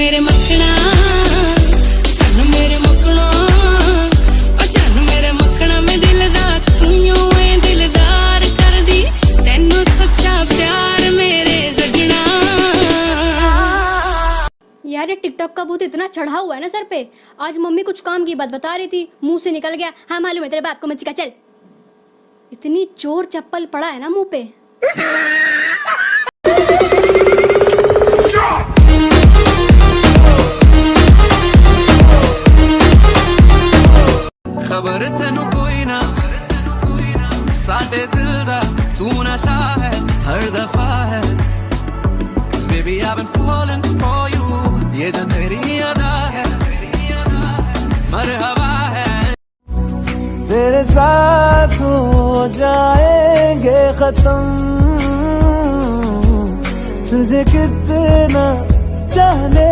मेरे मखना चल मेरे मखना चल मेरे मखना में दिलदार तू यूं है दिलदार कर दी तेनू सच्चा प्यार मेरे सजना। यार ये टिकटॉक का भूत इतना चढ़ा हुआ है ना सर पे। आज मम्मी कुछ काम की बात बता रही थी, मुंह से निकल गया हाँ मालूम है तेरे बाप को मच्छी का। चल इतनी चोर चप्पल पड़ा है ना मुंह पे। खबर तेनू कोई ना साडे दिल दा तू नशा है हर दफा है baby I've been falling for you ये जो तेरी अदा है मरहबा है। तेरे साथ हो जाएंगे खत्म तुझे कितना चाहने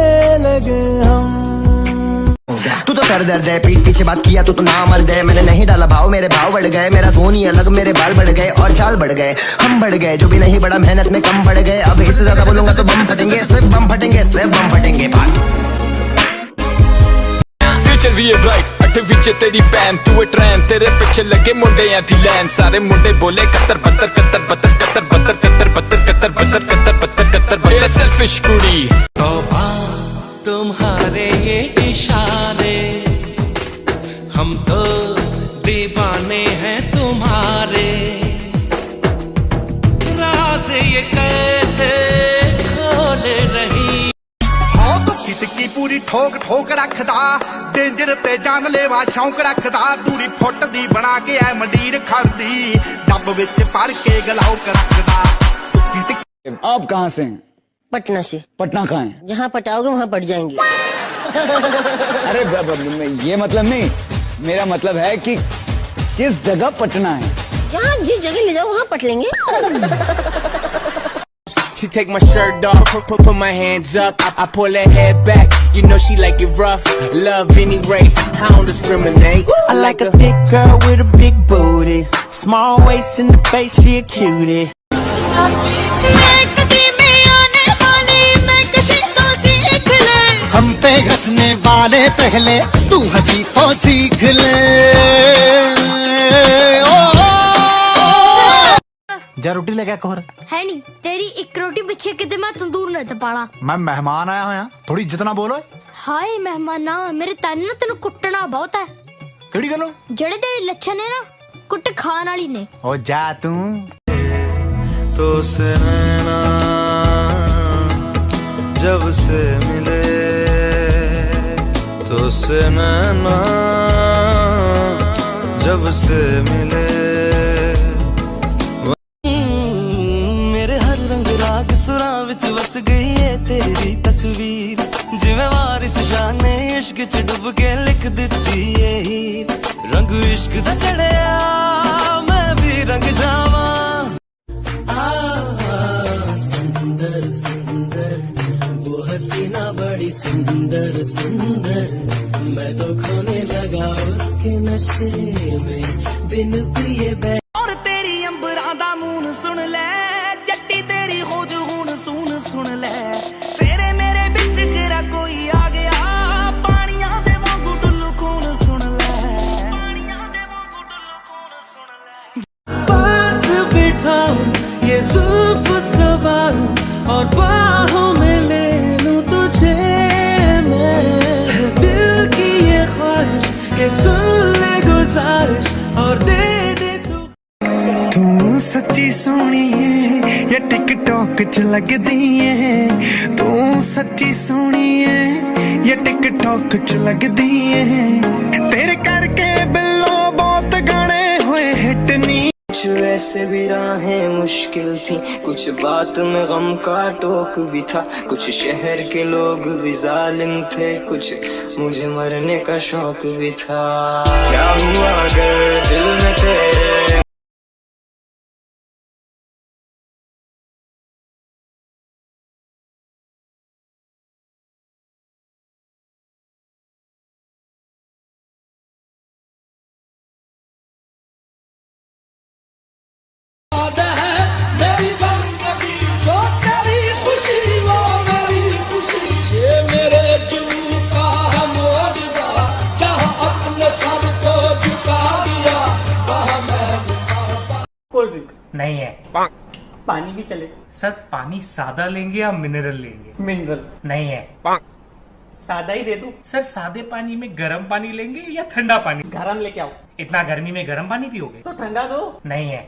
लगे हम। तू तो कर दर्द है पीठ पीछे बात किया तू तो ना मर गए। मैंने नहीं डाला भाव मेरे भाव बढ़ गए। मेरा धोन ही अलग मेरे बाल बढ़ गए और चाल बढ़ गए। हम बढ़ गए जो भी नहीं बड़ा मेहनत में कम बढ़ गए। अब इससे ज्यादा बोलूंगा तो बम फटेंगे सिर्फ बम फटेंगे सिर्फ बम फटेंगे। फ्यूचर भी है ब्राइट अठे पीछे तेरी पैन तू है ट्रेन तेरे पीछे लगे मुंडे या थी लैन सारे मुंडे बोले कत्तर बत्तर कत्तर बत्तर कत्तर बत्तर कत्तर बत्तर कत्तर बत्तर कत्तर बत्तर कत्तर बत्तर सेल्फिश कुड़ी। तौबा तुम्हारे ये इशारे हम तो दीवाने हैं तुम्हारे। राज ये कैसे खोल रही हाँ तो कितकी पूरी ठोक ठोक रखदा डेंजर ते जान लेवा शौक रखदा दूरी फुट दी बना के ऐ मंडीर खड़दी डब विच भर के गलाउक रखदा। आप कहाँ से हैं? पटना से। पटना कहाँ है? जहाँ पटाओगे वहाँ पट जाएंगे। अरे ये मतलब नहीं, मेरा मतलब है कि किस जगह पटना है। जहाँ जिस जगह ले जाओ वहाँ पट लेंगे। She take my shirt off, put my hands up, I pull her head back, you know she like it rough, love any race, I don't discriminate. I like a big girl with a big booty, small waist in the face, she a cutie. हम पे हंसने वाले पहले तू हंसी तो सीख ले। जा रोटी लेके कोहर है नहीं तेरी एक रोटी पीछे कितने मैं तंदूर नहीं तपाड़ा। मैं मेहमान आया हूँ थोड़ी इज्जत ना बोलो। हाय मेहमान ना मेरे तन ना तेन कुटना बहुत है। केड़ी गलो जेड़े तेरे लच्छन है ना कुट खान वाली ने। ओ जा तू तो से नैना जब से मिले तो से नैना जब से मिले मेरे हर रंग राग सुरां विच वस गई है तेरी तस्वीर जिवें वारिस शाह ने इश्क च डुब के लिख दिती है रंग इश्क दा चढ़िया मैं भी रंग जावां। सुंदर सुंदर वो हसीना बड़ी सुंदर सुंदर मैं तो खोने लगा उसके नशे में बिन पिए और तेरी अंबरां दा मून सुन ले जट्टी तेरी हो जो हुन सुन सुन ले तेरे मेरे बिच किरा कोई आ गया पानियां दे वांगू डुल्लू खून सुन ले पानियां दे वांगू डुल्लू खून सुन ले। पास बिठाऊं ये जुल्फ सवारूं और बाहों में ले लूं तुझे मैं दिल की ये ख्वाहिश के सुन ले गुजारिश और दे दे तू सच्ची सोनी है या टिकटॉक च लगदी है तू सच्ची सोनी है या टिकटॉक च लगदी है तेरे करके बिल्लो बहुत गाने हुए हिट नी। कुछ ऐसे भी राहें मुश्किल थी कुछ बात में गम का टोक भी था कुछ शहर के लोग भी जालिम थे कुछ मुझे मरने का शौक भी था। क्या हुआ अगर दिल में तेरे मेरी बंदगी जो तेरी खुशी वो मेरी खुशी ये मेरे नहीं है। पानी भी चले? सर पानी सादा लेंगे या मिनरल लेंगे? मिनरल। नहीं है। सादा ही दे दूं? सर सादे पानी में गर्म पानी लेंगे या ठंडा पानी? गरम लेके आओ। इतना गर्मी में गर्म पानी पियोगे? तो ठंडा दो। नहीं है।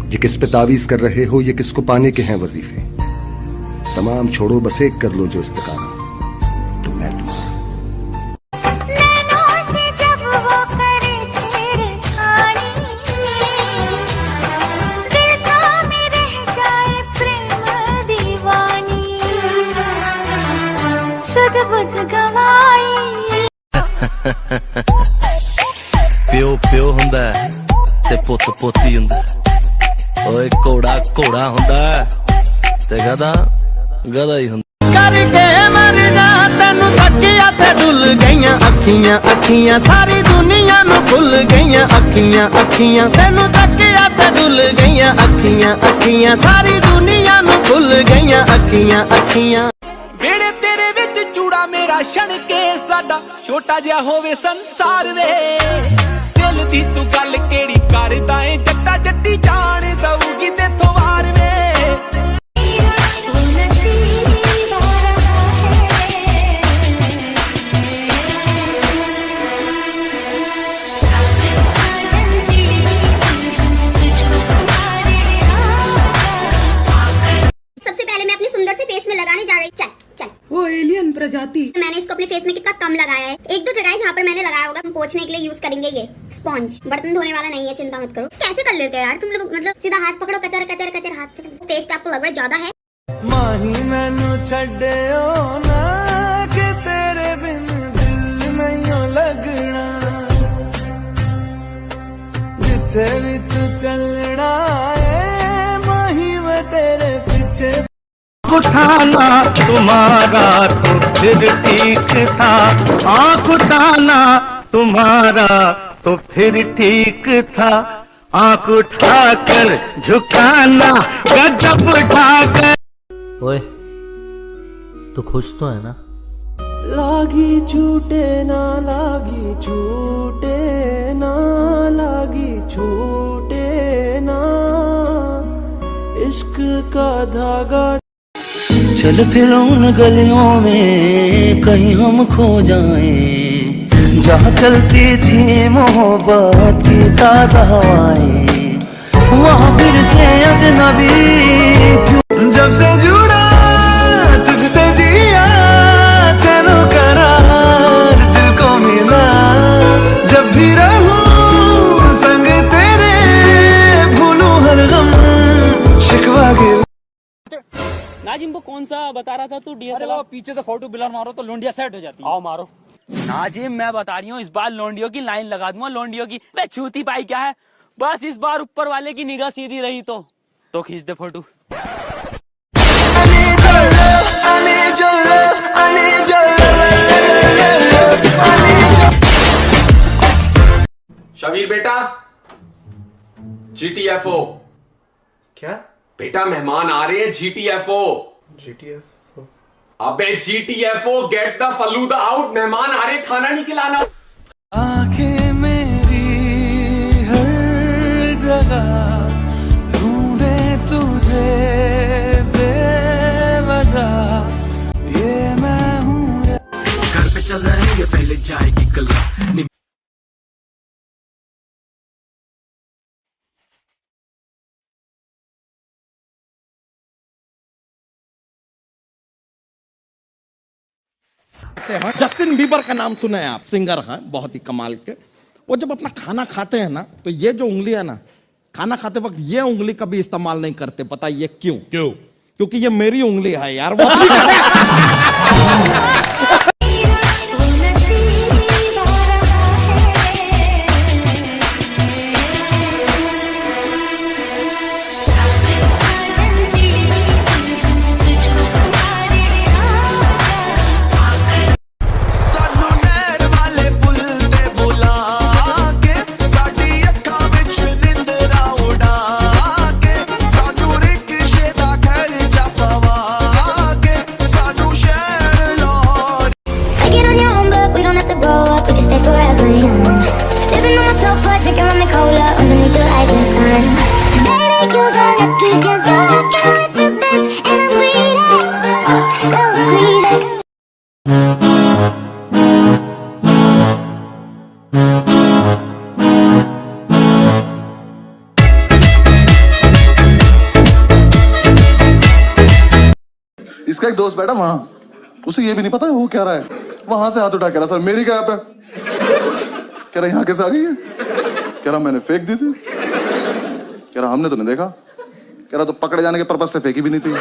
ये किस पे तावीज कर रहे हो, ये किसको पाने के हैं वजीफे? तमाम छोड़ो, बस एक कर लो जो इस्तिकारा, तो मैं तुम्हारा। प्यो प्यो हुंदा है ते पुत पोती हुंदा है। ओए घोड़ा घोड़ा हुंदा है ते गधा गधा ही हुंदा। करके मर जा तेनू तकिया ते डुल गईयां अखियां अखियां, सारी दुनिया नू भुल गईयां अखियां अखियां, तेनू तकिया ते डुल गईयां अखियां अखियां, सारी दुनिया नू भुल गईयां अखियां अखियां। ਵੇੜੇ ਤੇਰੇ ਵਿੱਚ ਚੂੜਾ ਮੇਰਾ ਛਣ ਕੇ ਸਾਡਾ ਛੋਟਾ ਜਿਹਾ ਹੋਵੇ ਸੰਸਾਰ ਵੇ, ਦਿਲ ਦੀ ਤੂੰ ਗੱਲ ਕਿਹੜੀ ਕਰਦਾ ਏ, ਜੱਟਾ ਜੱਟੀ ਜਾਣ ਦਊਗੀ ਤੇਥੋਂ ਵਾਰ ਵੇ। सबसे पहले मैं अपने सुंदर से फेस में लगाने जा रही। चल चल। वो एलियन प्रजाति। मैंने इसको अपने फेस में कितना कम लगाया है। एक दो जगह है जहाँ पर मैंने लगाया होगा। हम पोंछने के लिए यूज करेंगे ये स्पॉन्ज। बर्तन धोने वाला नहीं है, चिंता मत करो। कैसे कर लेते हो यार तुम लोग, मतलब सीधा हाथ पकड़ो, कचर कचर कचर हाथ से। फेस पे आपको लग रहा है ज्यादा है। माही मैनू छड्डियो ना कि तेरे बिन दिल नहीं लगना, जिथे भी तू चलना है माही मैं तेरे पीछे। उठाना तुम्हारा तो फिर ठीक था, आँख उठाना तुम्हारा तो फिर ठीक था, आँख उठाकर झुकाना गजब उठाकर। ओए तू खुश तो है ना? लागी छूटे ना लागी छूटे ना लागी छूटे ना, इश्क का धागा। चल फिर उन गलियों में कहीं हम खो जाएं, जहाँ चलती थी मोहब्बत की ताज़ा हवाएं, वहाँ फिर से अजनबी क्यों। जब से जुड़ा तुझसे जिया चलो करार दिल को मिला, जब भी रहूं संग तेरे भूलूं हर गम शिकवा गिला। नाजिम वो कौन सा बता रहा था तू डीएसएलआर? पीछे से फोटो बिलर मारो तो लोंडिया सेट हो जाती है। आओ मारो। नाजिम मैं बता रही हूँ इस बार लोंडियों की लाइन लगा दूंगा। लोंडियों की वे छूती पाई क्या है, बस इस बार ऊपर वाले की निगाह सीधी रही तो खींच दे फोटो। शबीर बेटा, GTFO। क्या बेटा मेहमान आ रहे हैं, GTFO। GTFO? अबे GTFO, get the falooda out. मेहमान आ रहे, खाना नहीं खिलाना। आंखें मेरी हर जगह ढूंढे तुझे बेवजह, ये मैं हूँ। घर पे चल रहे हैं, ये पहले जाएगी कल्ला। जस्टिन बीबर का नाम सुना है आप? सिंगर हैं, बहुत ही कमाल के। वो जब अपना खाना खाते हैं ना, तो ये जो उंगली है ना, खाना खाते वक्त ये उंगली कभी इस्तेमाल नहीं करते। पता ये क्यों? क्योंकि ये मेरी उंगली है यार। वो 'cause I got the best and I'm greedy, so greedy. इसका एक दोस्त बैठा वहां, उसे ये भी नहीं पता वो क्या रहा है, वहां से हाथ उठा कह रहा सर मेरी क्या ऐप है, कह रहा यहाँ कैसे आ गई है, कह रहा मैंने फेंक दी थी, कह रहा हमने तो नहीं देखा, कह रहा तो पकड़े जाने के पर्पज से फेंकी भी नहीं थी।